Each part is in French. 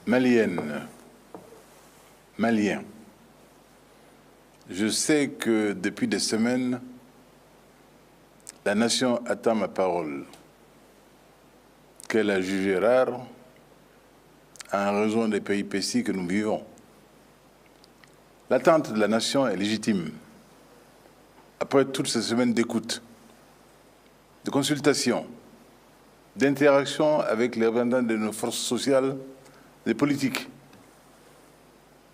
Malienne, Malien, je sais que depuis des semaines, la nation attend ma parole, qu'elle a jugée rare en raison des péripéties que nous vivons. L'attente de la nation est légitime. Après toutes ces semaines d'écoute, de consultation, d'interaction avec les représentants de nos forces sociales et politiques,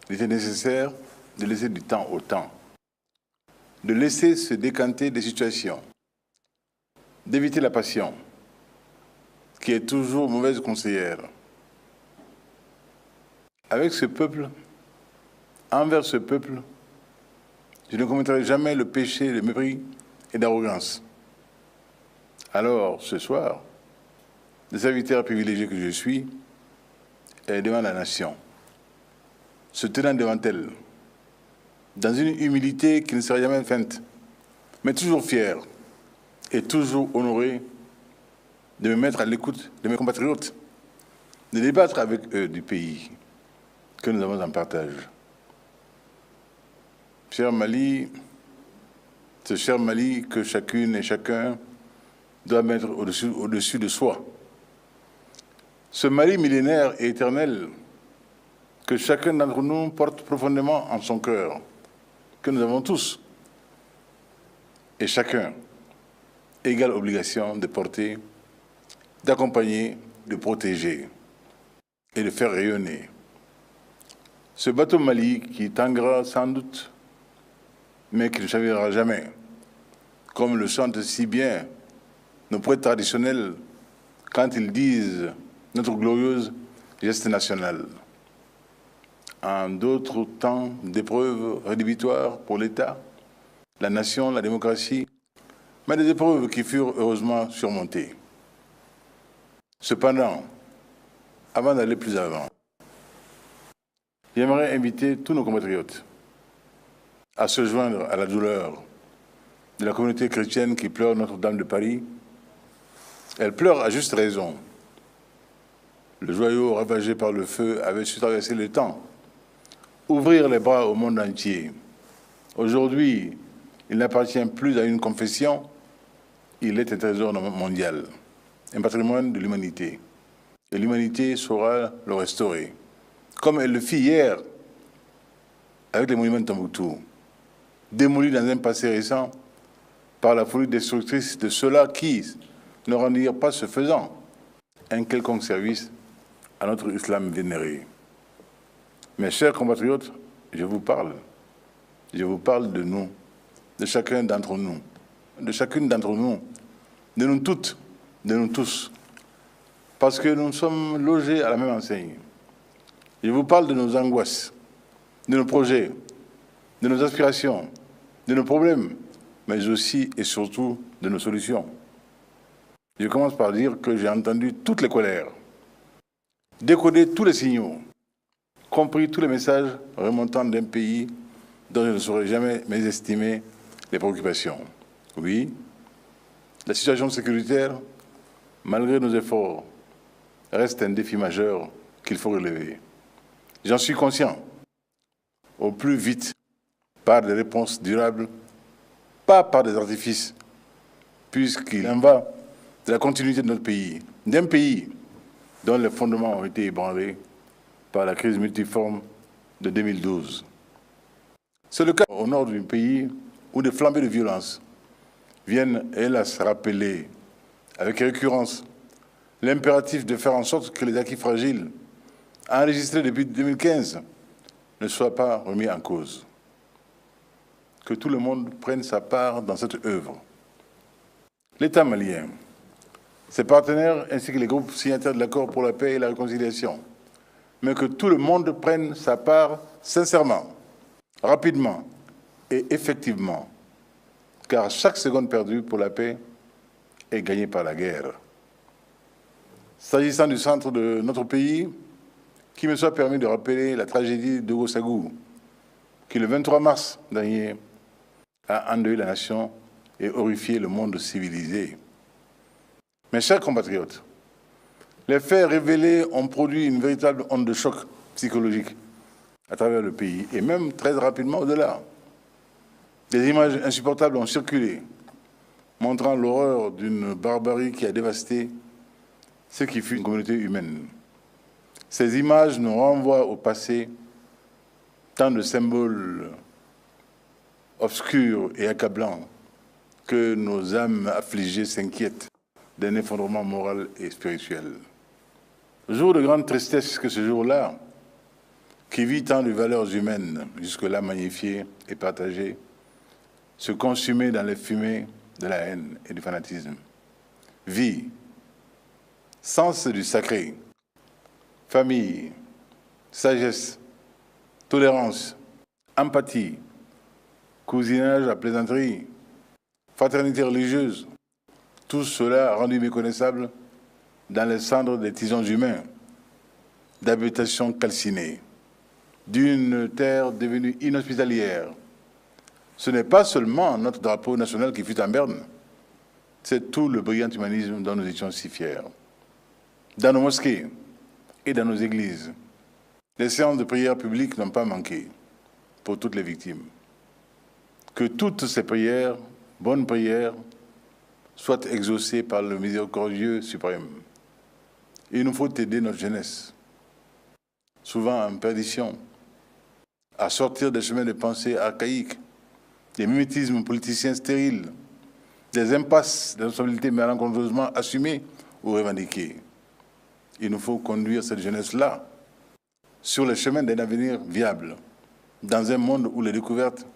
il était nécessaire de laisser du temps au temps, de laisser se décanter des situations, d'éviter la passion, qui est toujours mauvaise conseillère. Avec ce peuple, envers ce peuple, je ne commettrai jamais le péché de mépris et d'arrogance. Alors, ce soir, le serviteur privilégié que je suis est devant la nation, se tenant devant elle, dans une humilité qui ne sera jamais feinte, mais toujours fier et toujours honoré de me mettre à l'écoute de mes compatriotes, de débattre avec eux du pays que nous avons en partage. Cher Mali, ce cher Mali que chacune et chacun doit mettre au-dessus de soi. Ce Mali millénaire et éternel que chacun d'entre nous porte profondément en son cœur, que nous avons tous, et chacun, égale obligation de porter, d'accompagner, de protéger et de faire rayonner. Ce bateau Mali qui tanguera sans doute, mais qui ne chavirera jamais, comme le chantent si bien nos poètes traditionnels quand ils disent notre glorieuse geste nationale. En d'autres temps d'épreuves rédhibitoires pour l'État, la nation, la démocratie, mais des épreuves qui furent heureusement surmontées. Cependant, avant d'aller plus avant, j'aimerais inviter tous nos compatriotes à se joindre à la douleur de la communauté chrétienne qui pleure Notre-Dame de Paris. Elle pleure à juste raison. Le joyau ravagé par le feu avait su traverser le temps, ouvrir les bras au monde entier. Aujourd'hui, il n'appartient plus à une confession, il est un trésor mondial, un patrimoine de l'humanité. Et l'humanité saura le restaurer, comme elle le fit hier avec les monuments de Tombouctou, démolis dans un passé récent par la folie destructrice de ceux-là qui ne rendirent pas ce faisant un quelconque service à notre islam vénéré. Mes chers compatriotes, je vous parle de nous, de chacun d'entre nous, de chacune d'entre nous, de nous toutes, de nous tous, parce que nous sommes logés à la même enseigne. Je vous parle de nos angoisses, de nos projets, de nos aspirations, de nos problèmes, mais aussi et surtout de nos solutions. Je commence par dire que j'ai entendu toutes les colères, décodé tous les signaux, compris tous les messages remontant d'un pays dont je ne saurais jamais mésestimer les préoccupations. Oui, la situation sécuritaire, malgré nos efforts, reste un défi majeur qu'il faut relever. J'en suis conscient. Au plus vite, par des réponses durables, pas par des artifices, puisqu'il en va de la continuité de notre pays, d'un pays dont les fondements ont été ébranlés par la crise multiforme de 2012. C'est le cas au nord du pays où des flambées de violence viennent, hélas, rappeler avec récurrence l'impératif de faire en sorte que les acquis fragiles enregistrés depuis 2015 ne soient pas remis en cause. Que tout le monde prenne sa part dans cette œuvre. L'État malien, ses partenaires ainsi que les groupes signataires de l'accord pour la paix et la réconciliation, mais que tout le monde prenne sa part sincèrement, rapidement et effectivement, car chaque seconde perdue pour la paix est gagnée par la guerre. S'agissant du centre de notre pays, qu'il me soit permis de rappeler la tragédie de Ouagadougou, qui le 23 mars dernier a endeuillé la nation et horrifié le monde civilisé. Mes chers compatriotes, Les faits révélés ont produit une véritable onde de choc psychologique à travers le pays, et même très rapidement au-delà. Des images insupportables ont circulé, montrant l'horreur d'une barbarie qui a dévasté ce qui fut une communauté humaine. Ces images nous renvoient au passé, tant de symboles obscurs et accablants que nos âmes affligées s'inquiètent d'un effondrement moral et spirituel. Jour de grande tristesse que ce jour-là, qui vit tant de valeurs humaines, jusque-là magnifiées et partagées, se consumer dans les fumées de la haine et du fanatisme. Vie, sens du sacré, famille, sagesse, tolérance, empathie, cousinage à plaisanterie, fraternité religieuse, tout cela rendu méconnaissable dans les cendres des tisons humains, d'habitations calcinées, d'une terre devenue inhospitalière. Ce n'est pas seulement notre drapeau national qui fut en berne, c'est tout le brillant humanisme dont nous étions si fiers. Dans nos mosquées et dans nos églises, les séances de prière publiques n'ont pas manqué pour toutes les victimes. Que toutes ces prières, bonnes prières, soient exaucées par le miséricordieux suprême. Il nous faut aider notre jeunesse, souvent en perdition, à sortir des chemins de pensée archaïques, des mimétismes politiciens stériles, des impasses de responsabilités malencontreusement assumées ou revendiquées. Il nous faut conduire cette jeunesse-là sur le chemin d'un avenir viable, dans un monde où les découvertes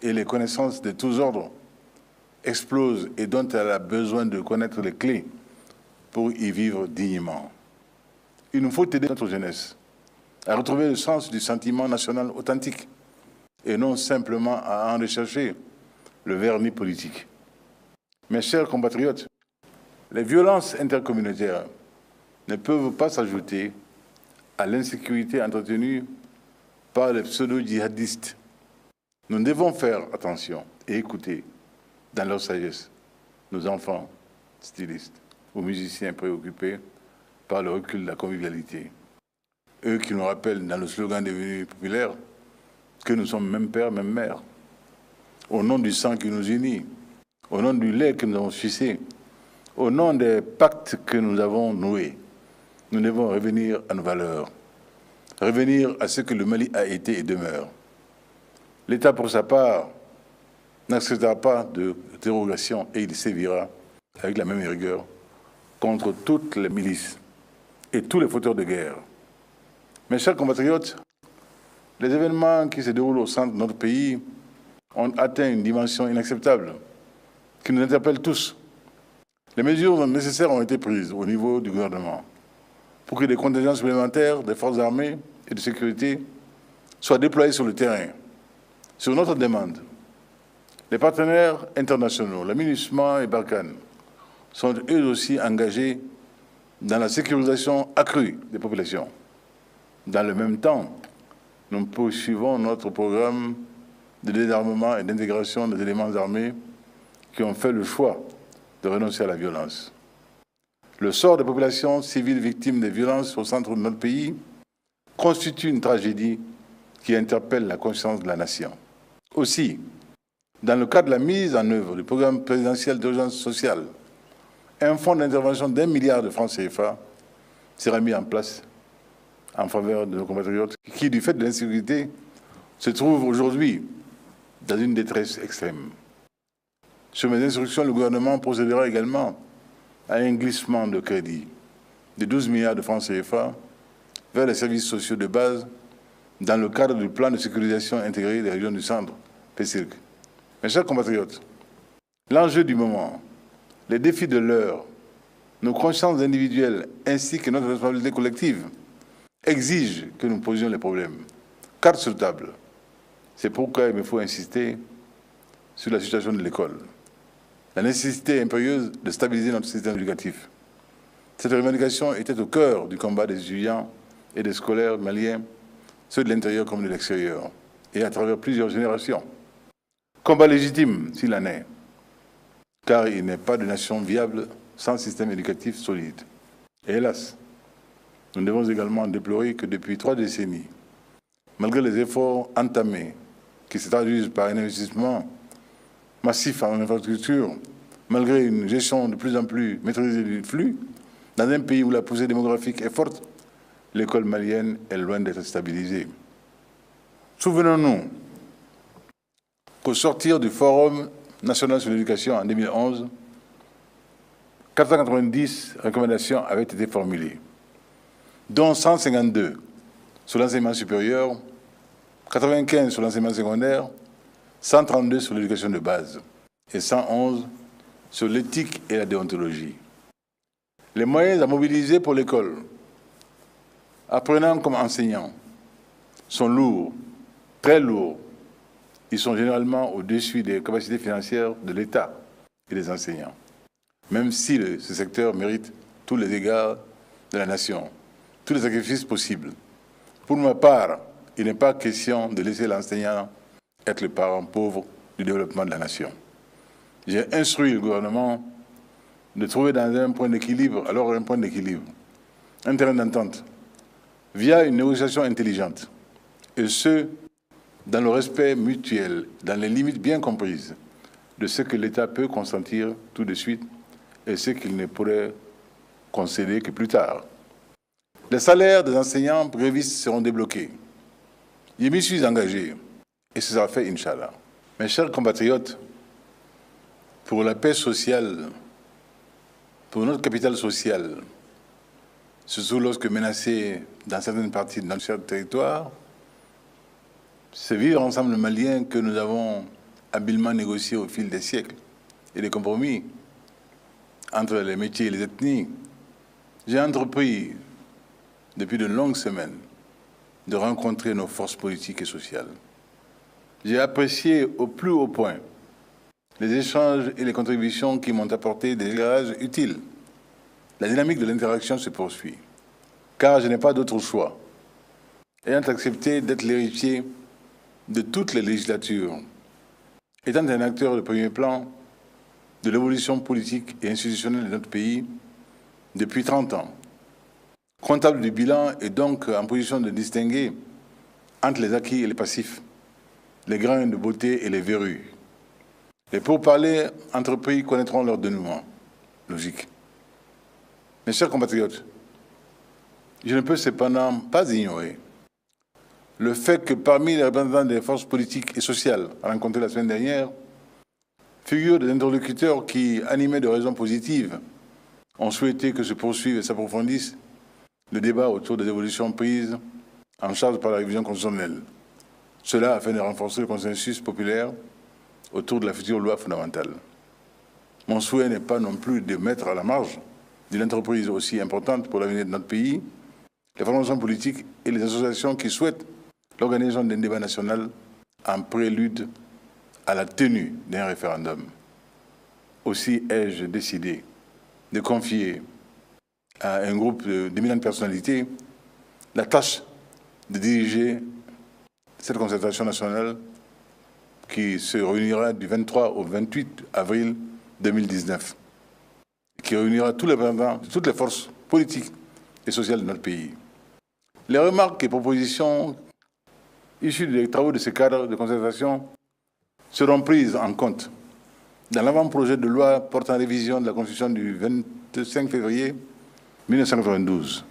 et les connaissances de tous ordres explosent et dont elle a besoin de connaître les clés pour y vivre dignement. Il nous faut aider notre jeunesse à retrouver le sens du sentiment national authentique et non simplement à en rechercher le vernis politique. Mes chers compatriotes, les violences intercommunautaires ne peuvent pas s'ajouter à l'insécurité entretenue par les pseudo-djihadistes. Nous devons faire attention et écouter dans leur sagesse nos enfants stylistes ou musiciens préoccupés par le recul de la convivialité. Eux qui nous rappellent dans le slogan devenu populaire que nous sommes même père, même mère. Au nom du sang qui nous unit, au nom du lait que nous avons sucé, au nom des pactes que nous avons noués, nous devons revenir à nos valeurs, revenir à ce que le Mali a été et demeure. L'État, pour sa part, n'acceptera pas de dérogation et il sévira avec la même rigueur contre toutes les milices et tous les fauteurs de guerre. Mes chers compatriotes, les événements qui se déroulent au centre de notre pays ont atteint une dimension inacceptable qui nous interpelle tous. Les mesures nécessaires ont été prises au niveau du gouvernement pour que des contingents supplémentaires des forces armées et de sécurité soient déployés sur le terrain, sur notre demande. Les partenaires internationaux, la MINUSMA et Barkhane, sont eux aussi engagés dans la sécurisation accrue des populations. Dans le même temps, nous poursuivons notre programme de désarmement et d'intégration des éléments armés qui ont fait le choix de renoncer à la violence. Le sort des populations civiles victimes des violences au centre de notre pays constitue une tragédie qui interpelle la conscience de la nation. Aussi, dans le cadre de la mise en œuvre du programme présidentiel d'urgence sociale, un fonds d'intervention d'1 milliard de francs CFA sera mis en place en faveur de nos compatriotes qui, du fait de l'insécurité, se trouvent aujourd'hui dans une détresse extrême. Sur mes instructions, le gouvernement procédera également à un glissement de crédit de 12 milliards de francs CFA vers les services sociaux de base dans le cadre du plan de sécurisation intégré des régions du centre, PSIRC. Mes chers compatriotes, l'enjeu du moment, les défis de l'heure, nos consciences individuelles ainsi que notre responsabilité collective exigent que nous posions les problèmes. Carte sur table. C'est pourquoi il me faut insister sur la situation de l'école. La nécessité impérieuse de stabiliser notre système éducatif. Cette revendication était au cœur du combat des étudiants et des scolaires maliens, ceux de l'intérieur comme de l'extérieur, et à travers plusieurs générations. Combat légitime, s'il en est, car il n'est pas de nation viable sans système éducatif solide. Et hélas, Nous devons également déplorer que depuis 3 décennies, malgré les efforts entamés, qui se traduisent par un investissement massif en infrastructure, malgré une gestion de plus en plus maîtrisée du flux, dans un pays où la poussée démographique est forte, l'école malienne est loin d'être stabilisée. Souvenons-nous qu'au sortir du Forum national sur l'éducation en 2011, 490 recommandations avaient été formulées, dont 152 sur l'enseignement supérieur, 95 sur l'enseignement secondaire, 132 sur l'éducation de base et 111 sur l'éthique et la déontologie. Les moyens à mobiliser pour l'école, apprenants comme enseignants, sont lourds, très lourds. Ils sont généralement au-dessus des capacités financières de l'État et des enseignants, même si ce secteur mérite tous les égards de la nation, tous les sacrifices possibles. Pour ma part, il n'est pas question de laisser l'enseignant être le parent pauvre du développement de la nation. J'ai instruit le gouvernement de trouver dans un point d'équilibre, un terrain d'entente, via une négociation intelligente, et ce, dans le respect mutuel, dans les limites bien comprises de ce que l'État peut consentir tout de suite et ce qu'il ne pourrait concéder que plus tard. Les salaires des enseignants grévistes seront débloqués. Je m'y suis engagé et ce sera fait, Inch'Allah. Mes chers compatriotes, pour la paix sociale, pour notre capital social, surtout lorsque menacé dans certaines parties de notre territoire, ce vivre ensemble malien que nous avons habilement négocié au fil des siècles et des compromis entre les métiers et les ethnies, j'ai entrepris depuis de longues semaines de rencontrer nos forces politiques et sociales. J'ai apprécié au plus haut point les échanges et les contributions qui m'ont apporté des éclairages utiles. La dynamique de l'interaction se poursuit, car je n'ai pas d'autre choix. Ayant accepté d'être l'héritier de toutes les législatures, étant un acteur de premier plan de l'évolution politique et institutionnelle de notre pays depuis 30 ans, comptable du bilan et donc en position de distinguer entre les acquis et les passifs, les grains de beauté et les verrues. Les pourparlers entrepris connaîtront leur dénouement logique. Mes chers compatriotes, je ne peux cependant pas ignorer le fait que parmi les représentants des forces politiques et sociales rencontrés la semaine dernière, figurent des interlocuteurs qui, animés de raisons positives, ont souhaité que se poursuive et s'approfondisse le débat autour des évolutions prises en charge par la révision constitutionnelle. Cela afin de renforcer le consensus populaire autour de la future loi fondamentale. Mon souhait n'est pas non plus de mettre à la marge d'une entreprise aussi importante pour l'avenir de notre pays les formations politiques et les associations qui souhaitent l'organisation d'un débat national en prélude à la tenue d'un référendum. Aussi ai-je décidé de confier à un groupe d'éminentes personnalités la tâche de diriger cette concertation nationale qui se réunira du 23 au 28 avril 2019, qui réunira tous les représentants de toutes les forces politiques et sociales de notre pays. Les remarques et propositions issues des travaux de ce cadre de concertation seront prises en compte dans l'avant-projet de loi portant révision de la Constitution du 25 février 1992.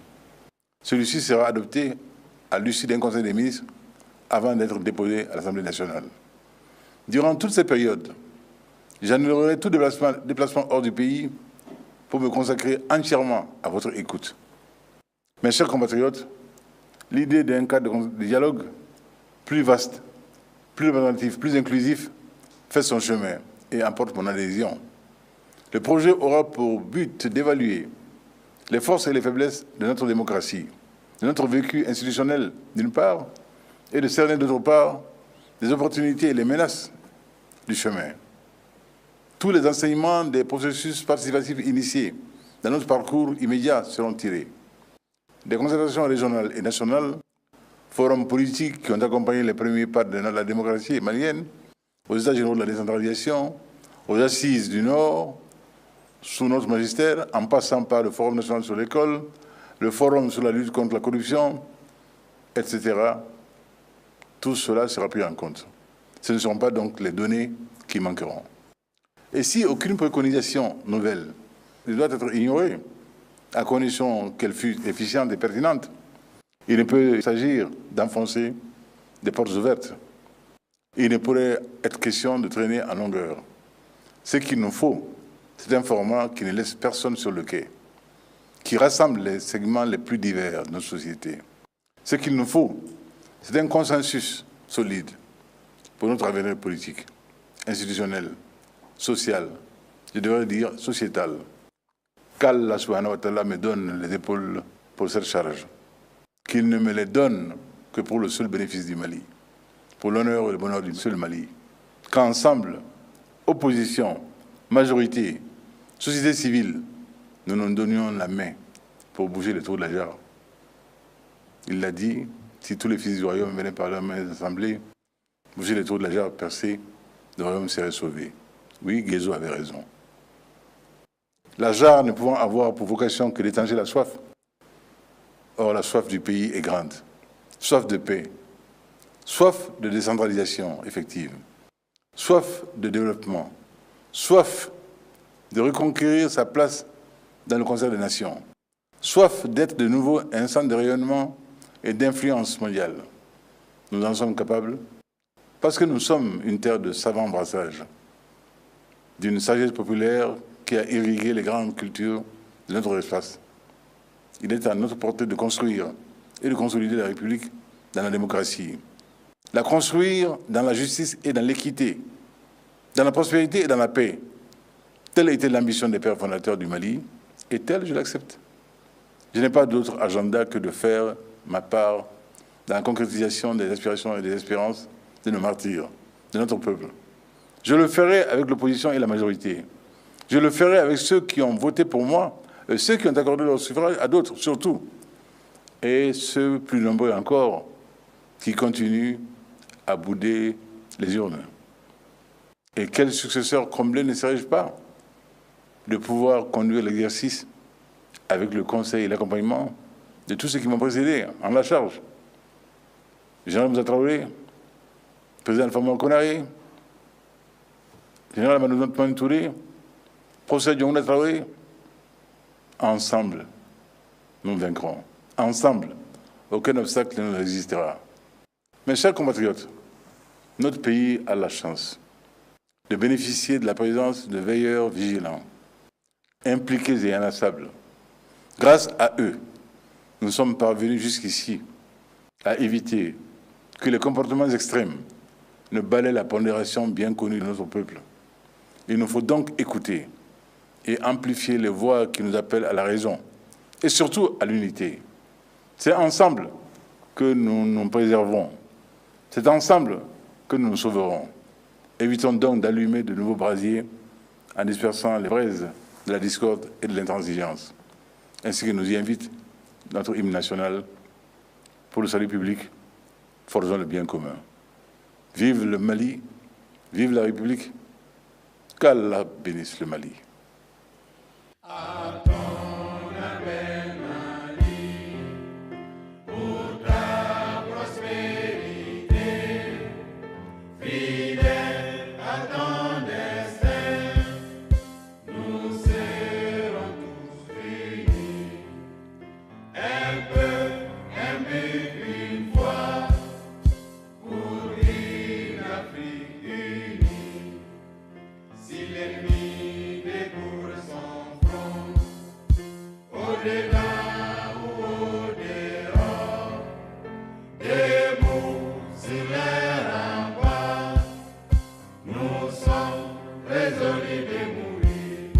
Celui-ci sera adopté à l'issue d'un conseil des ministres avant d'être déposé à l'Assemblée nationale. Durant toute cette période, j'annulerai tout déplacement hors du pays pour me consacrer entièrement à votre écoute. Mes chers compatriotes, l'idée d'un cadre de dialogue plus vaste, plus représentatif, plus inclusif fait son chemin et emporte mon adhésion. Le projet aura pour but d'évaluer les forces et les faiblesses de notre démocratie, de notre vécu institutionnel d'une part, et de cerner d'autre part les opportunités et les menaces du chemin. Tous les enseignements des processus participatifs initiés dans notre parcours immédiat seront tirés. Des concertations régionales et nationales, forums politiques qui ont accompagné les premiers pas de la démocratie malienne, aux États généraux de la décentralisation, aux assises du Nord, sous notre magistère, en passant par le Forum national sur l'école, le forum sur la lutte contre la corruption, etc. Tout cela sera pris en compte. Ce ne seront pas donc les données qui manqueront. Et si aucune préconisation nouvelle ne doit être ignorée, à condition qu'elle fût efficiente et pertinente, il ne peut s'agir d'enfoncer des portes ouvertes. Il ne pourrait être question de traîner en longueur. Ce qu'il nous faut, c'est un format qui ne laisse personne sur le quai, qui rassemble les segments les plus divers de notre société. Ce qu'il nous faut, c'est un consensus solide pour notre avenir politique, institutionnel, social, je devrais dire sociétal. Qu'Allah subhanahu wa ta'ala me donne les épaules pour cette charge. Qu'il ne me les donne que pour le seul bénéfice du Mali, pour l'honneur et le bonheur du seul Mali. Qu'ensemble, opposition, majorité, société civile, nous nous donnions la main pour bouger les trous de la jarre. Il l'a dit, si tous les fils du royaume venaient par leurs mains assemblées, bouger les trous de la jarre percée, le royaume serait sauvé. Oui, Guézo avait raison. La jarre ne pouvant avoir pour vocation que d'étancher la soif. Or, la soif du pays est grande. Soif de paix, soif de décentralisation effective, soif de développement, soif de reconquérir sa place dans le concert des nations, soif d'être de nouveau un centre de rayonnement et d'influence mondiale. Nous en sommes capables parce que nous sommes une terre de savants brassages, d'une sagesse populaire qui a irrigué les grandes cultures de notre espace. Il est à notre portée de construire et de consolider la République dans la démocratie. La construire dans la justice et dans l'équité, dans la prospérité et dans la paix. Telle était l'ambition des pères fondateurs du Mali, et telle, je l'accepte. Je n'ai pas d'autre agenda que de faire ma part dans la concrétisation des aspirations et des espérances de nos martyrs, de notre peuple. Je le ferai avec l'opposition et la majorité. Je le ferai avec ceux qui ont voté pour moi, ceux qui ont accordé leur suffrage à d'autres, surtout. Et ceux plus nombreux encore qui continuent à bouder les urnes. Et quel successeur comblé ne serais-je pas de pouvoir conduire l'exercice avec le conseil et l'accompagnement de tous ceux qui m'ont précédé en la charge. Général Moussa Traoré, président Alpha Konaré, général Manouzan Touré, professeur Diongouna Traoré. Ensemble, nous vaincrons. Ensemble, aucun obstacle ne nous résistera. Mes chers compatriotes, notre pays a la chance de bénéficier de la présence de veilleurs vigilants, impliqués et inlassables. Grâce à eux, nous sommes parvenus jusqu'ici à éviter que les comportements extrêmes ne balaient la pondération bien connue de notre peuple. Il nous faut donc écouter et amplifier les voix qui nous appellent à la raison et surtout à l'unité. C'est ensemble que nous nous préservons. C'est ensemble que nous nous sauverons. Évitons donc d'allumer de nouveaux brasiers en dispersant les braises de la discorde et de l'intransigeance. Ainsi que nous y invite notre hymne national pour le salut public, forgeons le bien commun. Vive le Mali, vive la République, qu'Allah bénisse le Mali. Résolus de mourir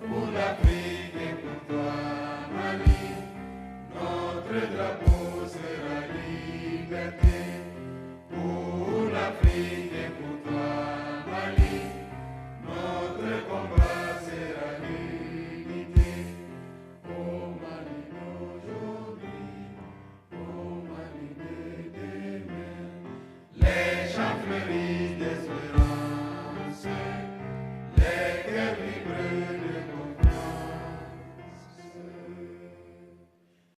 pour l'Afrique et pour toi, Mali, notre drapeau.